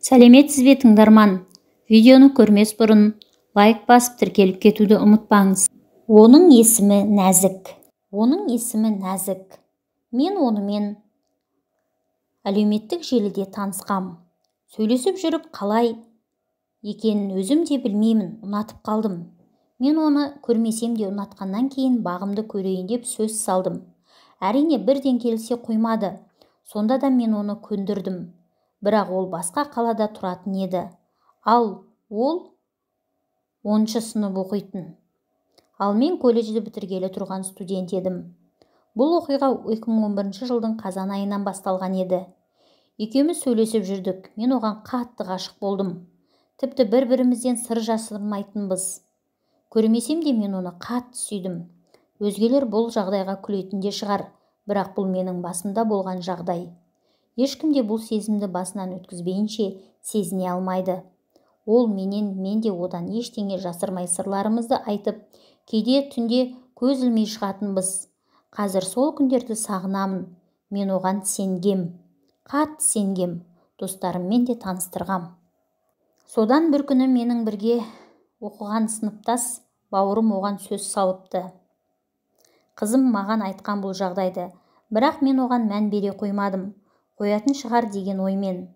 Сәлеметсіз бе тыңдарман? Видеоны көрмес бұрын лайк басып тіркеліп кетуді ұмытпаңыз. Оның есімі Нәзік. Мен онымен әлеуметтік желіде танысқам. Сөйлесіп жүріп қалай екенін өзім де білмеймін, ұнатып қалдым. Мен оны көрмесем де ұнатқаннан кейін бағымды көрейін деп сөз салдым. Әрине бірден келісе қоймады. Сонда да мен оны көндірдім. Бірақ ол басқа қалада тұратын еді. Ал ол 10-шы сынып оқитын. Ал мен колледжді бітіргелі тұрған студент едім. Бұл оқиға 2011 жылдың қазан айынан басталған еді. Екеуміз сөйлесіп жүрдік. Мен оған қатты ғашық болдым. Тіпті бір-бірімізден сыр жасырмайтынбыз. Көрмесем де мен оны қатты сүйдім. Өзгелер бұл жағдайға күлетін де шығар, бірақ бұл менің басымда болған жағдай. Ешкім де бұл сезімді басынан өткізбейінше сезіне алмайды. Ол менен, мен де одан ештеңе жасырмай сырларымызды айтып, кейде түнде көз ілмей шығатынбыз. Қазір сол күндерді сағынамын. Мен оған сенгем, қатты сенгем, достарыммен де таныстырғам. Содан бір күні менің бірге оқыған сыныптас бауырым оған сөз салыпты. Қызым маған айтқан бұл жағдайды, бірақ мен оған мән бере қоймадым. Қоятын шығар деген оймен.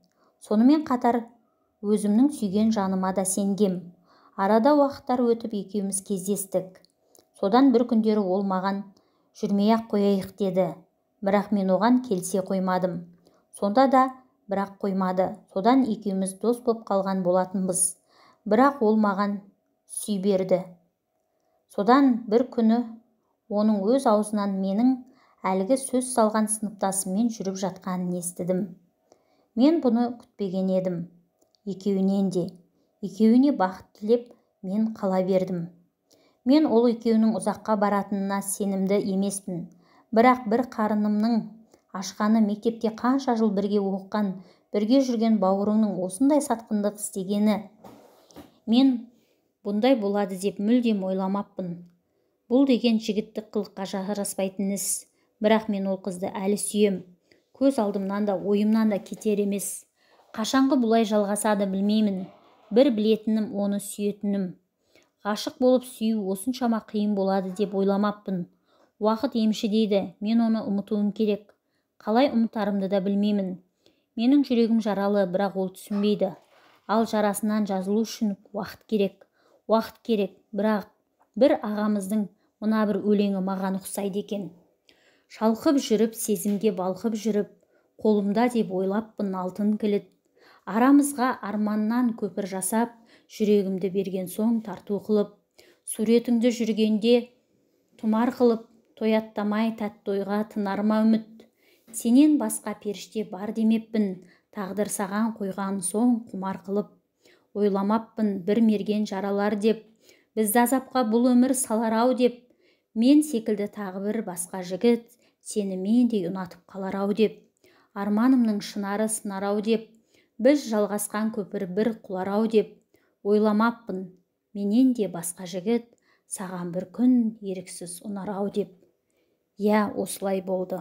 Сонымен қатар өзімнің сүйген жаныма да сенгем. Арада уақыттар өтіп екеуміз кездестік. Содан бір күндері ол маған жүрмей-ақ қояйық деді. Бірақ мен оған келісе қоймадым. Сонда да бірақ қоймады. Содан екеуміз дос боп қалған болатынбыз. Бірақ ол маған сүй берді. Содан бір күні оның өз аузынан менің әлгі сөз салған сыныптасыммен жүріп жатқанын естідім. Мен бұны күтпеген едім. Екеуінен де. Екеуіне бақыт тілеп мен қала бердім. Мен ол екеуінің ұзаққа баратынына сенімді емеспін. Бірақ бір қарынымның ашқаны, мектепте қанша жыл бірге оқыған, бірге жүрген бауырыңның осындай сатқындық істегені. Мен бұндай болады деп мүлдем ойламаппын. Бұл деген жігіттік қылыққа жараспайтын іс. Бірақ мен ол қызды әлі сүйем. Көз алдымнан да, ойымнан да кетер емес. Қашанғы бұлай жалғасады білмеймін. Бір білетінім оны сүйетінім. Ғашық болып сүю осыншама қиын болады деп ойламаппын. Уақыт емші дейді, мен оны ұмытуым керек. Қалай ұмытарымды да білмеймін. Менің жүрегім жаралы, бірақ ол түсінбейді. Ал жарасынан жазылу үшін уақыт керек. Бірақ бір ағамыздың мына бір өлеңі маған ұқсайды екен. Шалқып жүріп, сезімге балқып жүріп, қолымда деп ойлаппын алтын кілт. Арамызға арманнан көпір жасап, жүрегімді берген соң тарту қылып, суретіңді жүргенде тұмар қылып, тояттамай тәтті ойға тынарма үміт. Сенен басқа періште бар демеппін, тағдыр саған қойған соң құмар қылып. Ойламаппын бір мерген жаралар деп, бізді азапқа бұл өмір салар-ау деп. Мен секілді тағы бір басқа жігіт, сені мендей ұнатып қалар-ау деп. Арманымның шынары сынар-ау деп, біз жалғасқан көпір бір құлар-ау деп. Ойламаппын, менен де басқа жігіт, саған бір күн еріксіз ұнар-ау деп. Иә, осылай болды.